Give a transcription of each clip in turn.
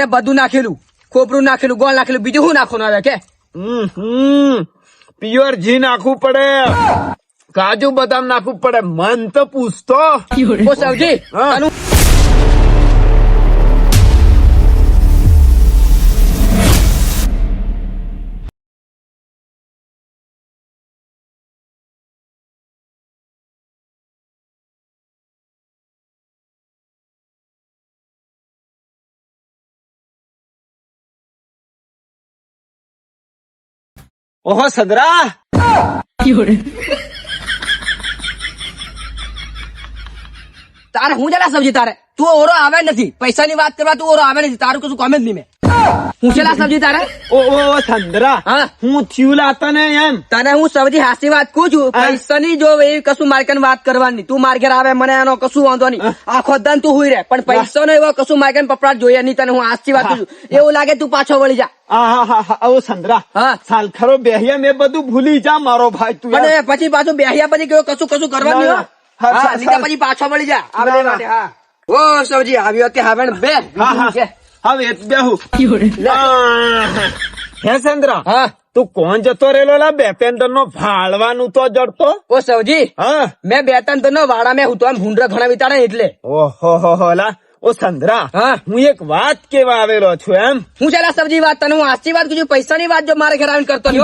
બધું નાખેલું, ખોપરું નાખેલું, ગોળ નાખેલું, બીજું શું નાખવાનું આવે કે? પ્યોર ઘી નાખવું પડે, કાજુ બદામ નાખવું પડે. મન તો પૂછતો ઓ સવજી, હા. આનું ઓહો સદરા, તારે હું જલા સબ્જી તારે તું ઓરો આવે નથી, પૈસાની વાત કરવા તું ઓરો આવે નથી, તારું કશું કોમે જ નહીં. મેં હું છેલા સબ્જી તારે ઓ સંદરા, હા હું થયું લાતા ને એમ. તને હું સબ્જી હાસી વાત કહું છું, પૈસાની જો એવી કશું માર્કેટ વાત કરવાની. તું માર્કેટ આવે મને એનો કશું વાંધો નહીં, આખો દન તું હુઈ રહે, પણ પૈસો નો એવો કશું માર્કેટ પપડાટ જોઈએ નહીં. તને હું હાસી વાત કહું છું, એવું લાગે તું પાછો વળી જા. ઓ સંદરા, હા સાલખરો બેહિયા મેં બધું ભૂલી જા મારો ભાઈ તું. અને પછી પાછું બેહ્યા પછી કેવું કશું કરવાનું નહીં, હો. હા, નીચે પછી પાછો વળી જા. આવે માટે હા. ઓ સબ્જી આવ્યો કે હવે બે હવે બેહું. હે સંદરા, હા તું કોણ જતો રેલો લા બેપેન્દ્ર નો ભાળવાનું તો જડતો? ઓ સવજી, હા મેં બે ત્રણ તો વાડા મેં હું તો આમ ભૂંડરા ઘણા વિચારે એટલે. ઓહો લા, ઓ સંદરા, હા હું એક વાત કેવા આવેલો છું એમ. હું ચાલા સબ્જી વાત તને હું આછી વાત કરું, પૈસાની વાત જો મારે ઘર આવીને કરતો નહીં,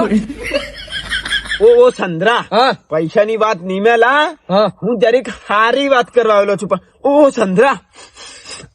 હો. ઓ સંદરા, હા પૈસાની વાત નીમેલા, હા હું જરીક સારી વાત કરવા આવેલો છું. પણ ઓ સંદરા,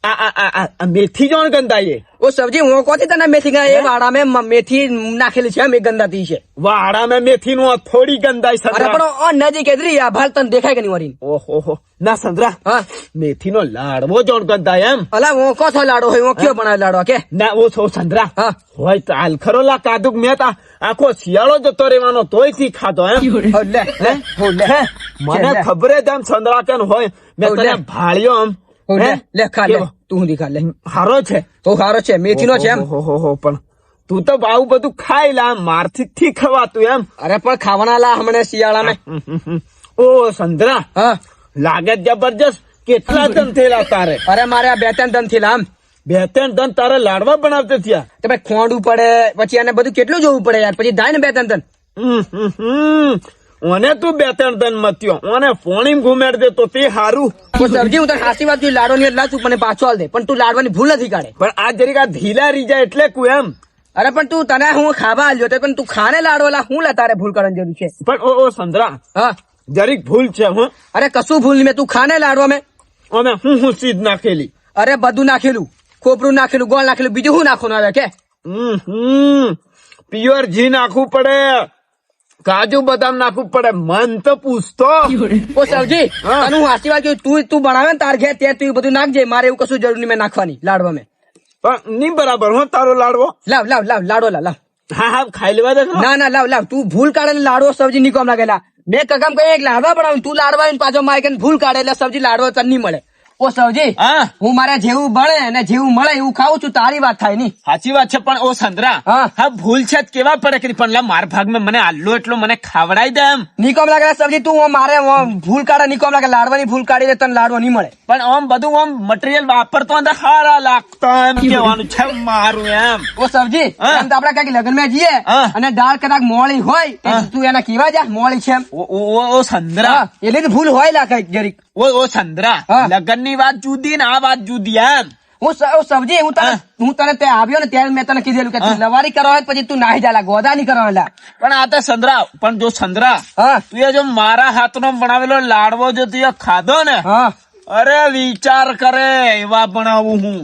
આ મેથી જોણ ગંદાઈએ. ઓ સબ્જી હું કોથી તને મેથી એ વાડા મેં મેથી નાખેલી છે, મેં ગંદાતી છે. વાડા મેં મેથી નું થોડી ગંદાઈ અરે સંદરા. પણ ઓ નજીક એદરી આ ભાલ તને દેખાય કે નહીં વળી? ઓહો ના સંદરા, હા મેથી નો લાડવો જોણ ગંદાય એમ. અલા હું કોથો લાડો હોય, હું કયો બનાવે લાડો કે? ના ઓ સંદરા, હા હોય તો હાલ ખરો લા કાદુક મેતા આખો શિયાળો જતો રહેવાનો તોય થી ખાધો એમ. હો લે હે? હો લે હે? મને લે. ખબર જ એમ સંદરા કેમ હોય, મેં હો તને લે. ભાળ્યો એમ. હો લે હે? લે ખા લે, કેવો? તું હું ખા લે. હારો છે, તો સારો છે, મેથી નો છે એમ. ઓહો, પણ તું તો આવું બધું ખાઈ લા, મારથી થી ખવાતું એમ. અરે પણ ખાવાના લા હમણાં શિયાળામાં. ઓ સંદરા, હા લાગે જબરજસ્ત. કેટલા ધન થયેલા તારે? અરે મારે આ બે ત્રણ દન થી લામ. બે ત્રણ ધન તારે લાડવા બનાવતે થયા. તો ભાઈ ખોંડવું પડે, પછી એને બધું કેટલું જોવું પડે યાર, પછી થાય ને બે ત્રણ દન. ઓને તું બે ત્રણ ધન મત્યો, ઓને ફોણી ઘુમેડ દે તો તે હારું. તો સબ્જી હું તને સાચી વાત કહું, લાડો ની એટલા તું મને પાછો આલ દે, પણ તું લાડવાની ભૂલ નથી કાઢે. પણ આ જરીક આ ઢીલા રીજા એટલે કુ એમ. અરે પણ તું તને હું ખાવા આલ્યો તો, પણ તું ખાને લાડો લા, હું લા તારે ભૂલ કરવાની જરૂર છે? પણ ઓ સંદરા, હા જરીક ભૂલ છે હું. અરે કશું ભૂલ નહીં, મેં તું ખાને લાડવા મેં. અમે હું સીધ નાખેલી. અરે બધું નાખેલું, ખોપરું નાખેલું, ગોળ નાખેલું, બીજું શું નાખવાનું આવે કે? પ્યોર ઘી નાખવું પડે, કાજુ બદામ નાખવું પડે. મન તો પૂછતો ઓ સવજી, હા. તને હું સાચી વાત કહું, તું બનાવે ને તાર ઘેર ત્યાં તું બધું નાખજે, મારે એવું કશું જરૂર નહીં મેં નાખવાની લાડવા મેં. પણ નહીં બરાબર હો તારો લાડવો. લાવ લાવ લાવ લાડો લાવ. હા ખાઈ લેવા દે. ના ના લાવ લાવ, તું ભૂલ કાઢે ને લાડવો સબ્જી નીકળ લાગેલા. મેં કગમ કહી એક લાડવા બનાવું, તું લાડવા આવીને પાછો મારે કહીને ભૂલ કાઢે એટલે સબ્જી લાડવા તને નહીં મળે. ઓ સવજી, હા હું મારે જેવું બને અને જેવું મળે એવું ખાઉં છું, તારી વાત થાય નહીં. સાચી વાત છે, પણ ઓ સંદરા, હા. હા ભૂલ છે જ કેવા પડે કે પણ લા માર ભાગમાં મને આલ્લો એટલો મને ખાવડાઈ દે એમ. નિકોમ લાગે સબ્જી તું મારે ભૂલ કાઢે, નિકોમ લાગે લાડવાની ભૂલ કાઢી દે, તને લાડવા નહીં મળે. પણ આમ બધું આમ મટીરિયલ વાપરતો અંદર હારા લાગતા એમ કેવાનું છે મારું એમ. ઓ સબ્જી, હા. એમ તો આપડે કઈક લગ્ન માં જઈએ હા. અને દાળ કદાચ મોળી હોય તો હા. તું એને કેવા જા મોળી છે એમ. ઓ સંદરા, હા, એટલે તો ભૂલ હોય લા કઈક જરીક. ઓ સંદરા, હા. લગન ની વાત જુદી ને આ વાત જુદી એમ. સબ્જી હું તને ત્યાં આવ્યો ને ત્યારે મેં તને કીધેલું કે તું લવારી કરવા હોય પછી તું નાહી જા, ગોદા નહીં કરવાના. પણ આ તો સંદરા, પણ જો સંદરા, હા તું એ જો મારા હાથનો બનાવેલો લાડવો જો તું એ ખાધો ને, હા અરે વિચાર કરે એવા બનાવું હું.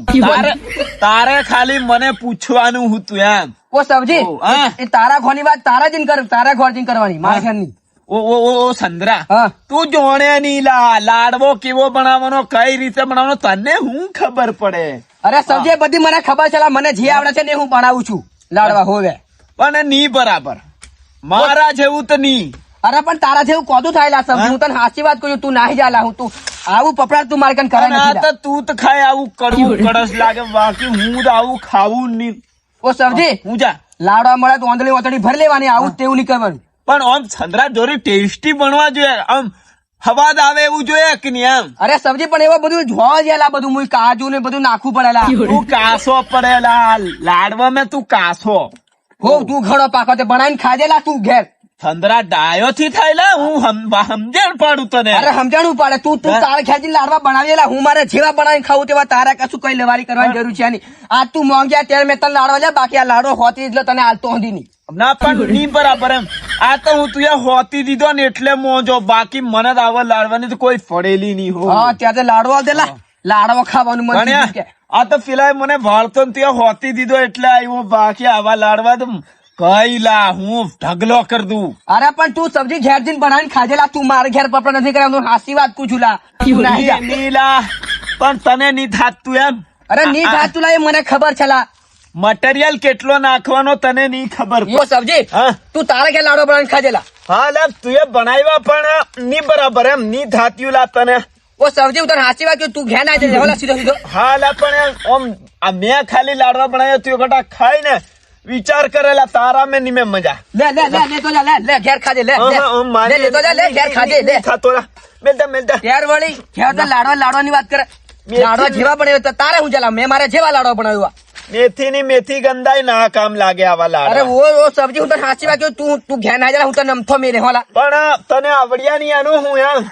તારે ખાલી મને પૂછવાનું હું તું એમ. ઓ સબ્જી, ઓ, હા. એ તારા ખોની વાત તારા જ કર, તારા ઘોર જઈને કરવાની, મારા ઘર ની. ઓ સંદરા, હા તું જોણે ની લાડવો કેવો બનાવવાનો, કઈ રીતે બનાવવાનો, તને હું ખબર પડે. અરે સબ્જી એ બધી મને ખબર છે લા, મને જે આવડે છે ને એ હું બનાવું છું લાડવા હોવે. પણ ની બરાબર મારા જેવું તો ની. અરે પણ તારા જેવું કોદું થાય લા સબ્જી, હું તને સાચી વાત કહું, તું નાહી જા લા, હું તું આવું પપડા તું મારે કન કરે અને આ નથી તો લા. તું તો ખાય આવું કડવું કડસ લાગે, બાકી હું તો આવું ખાવું નહીં. ઓ સબ્જી, હું જા. લાડવા મળે તો ઓંધળી ઓંધળી ભરી લેવાની, આવું જ તેવું નહીં કરવાનું. પણ આમ સંદરા જોરી ટેસ્ટી બનવા જોઈએ. આમ હવાદ આવે એવું જોઈએ કે નહીં એમ? અરે સબ્જી પણ એવો બધું જોવા જેલા બધું મુઈ કાજુ ને બધું નાખવું પડેલા તું કાસો પડેલા લાડવા મેં તું કાસો હો તું ઘડો પાકો તે બનાવીને ખાજેલા તું ઘેર ચંદ્રા ડાયો થી થયેલા હું સમજણ પાડું તને. અરે સમજાણું પડે તું તારે ખેંચીને લાડવા બનાવેલા હું મારે જેવા બનાવીને ખાવું તેવા તારા કશું કઈ લેવારી કરવાની જરૂર છે નહીં. આ તું મોંઘ્યા ત્યારે મેં તને લાડવા લે બાકી આ લાડવો હોતી એટલે તને હાલતો હતી નહીં. ના પણ નહીં બરાબર એમ. આ તો હું તું હોતી દીધો ને એટલે મોજો બાકી મને તો આવા લાડવાની તો કોઈ ફળેલી નહીં હો. હા ત્યાં લાડવા દેલા લાડવા ખાવાનું મન થયું કે આ તો પેલા મને વાળતો ને ત્યાં હોતી દીધો એટલે આવ્યો બાકી આવા લાડવા તો કઈ લા હું ઢગલો કર દઉં. અરે પણ તું સબ્જી ઘેર જઈને બનાવીને ખાજેલા તું મારે ઘેર પપડા નથી કર્યા હું હાસી વાત પૂછું લા નીલા પણ તને નહીં થાતું એમ. અરે નહીં થાતું લા એ મને ખબર છે લા મટીરિયલ કેટલો નાખવાનો તને નહીં ખબર. યો સબ્જી હા તું તારે ઘેર લાડવા બનાવીને ખાજેલા. હા લા તું બનાવ્યા પણ નહીં બરાબર એમ નહીં થાત્યું લા તને. ઓ સબ્જી હું તને હાચી વાત કહું તું ઘેર ના જજે સીધો સીધો. હા લા પણ ઓમ મેં ખાલી લાડવા બનાવ્યા તું ઘટા ખાઈ ને વિચાર કરેલા તારા મેં નહીં મેં મજા. લે લે લે લે તો જા લે ઘેર ખાજે લે લે તો જા લે ઘેર ખાજે લે ખાતો મેલતા ઘેર વળી ઘેર તો લાડવાની વાત કરે લાડવા જેવા બનાવ્યો તો તારે હું ચલા મેં મારે જેવા લાડવા બનાવ્યા. મેથી ની મેથી ગંદાય ના કામ લાગે આવા અરે લાડવા. ઓ સબ્જી હું તને સાચી વાત કહું તું ઘેર ના જરા હું તને નમથો મેં રહેવાલા. પણ તને આવડ્યા નહીં આનું હું એમ.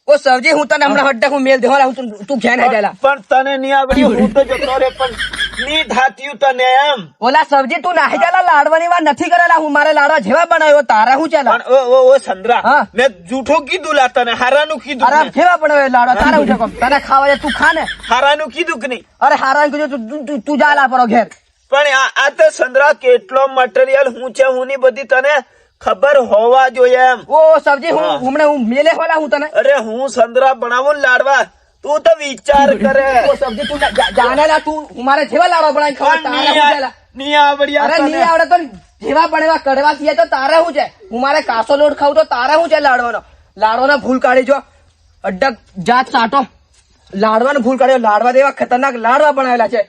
ઓ સબ્જી હું તને હમણાં હડ્ડા હું મેલ દેવાલા હું તું ઘેર ના જાય. પણ તને નહીં આવડ્યું હું તો જતો રે પણ નહીં થાત્યું તને એમ. ઓલા સબ્જી તું નાહી ચાલા લાડવાની વાત નથી કરેલા હું મારે લાડવા જેવા બનાવ્યો તારા હું ચાલા. પણ ઓ સંદ્રા હા. મેં જૂઠું કીધું લા તને હારાનું કીધું અરે ને? જેવા બનાવ્યો લાડવા તારા હું છે તને ખાવા જાય તું ખા ને. હારાનું કીધું કે નહીં? અરે હારા કીધું તું જા લા પરો ઘેર. પણ આ તો સંદ્રા કેટલો મટીરિયલ હું છે હું ની બધી તને ખબર હોવા જોઈએ એમ. ઓ સબ્જી હું હમણાં હું મેલે હોલા હું તને. અરે હું સંદ્રા બનાવું ને લાડવા તું તો વિચાર કરે. ઓ સબ્જી તું જાણેલા તું હું મારે જેવા લાડવા બનાવી ખાવા તારે હું ચાલા. નહીં આવડ્યા અરે નહીં આવડે તો જેવા બનેવા કડવા થયા તો તારે શું છે હું મારે કાસો લોટ ખાવું તો તારે શું છે લાડવાનો ભૂલ કાઢી જો અડ્ડક જાત સાટો લાડવાનો ભૂલ કાઢ્યો લાડવા દેવા ખતરનાક લાડવા બનાવેલા છે.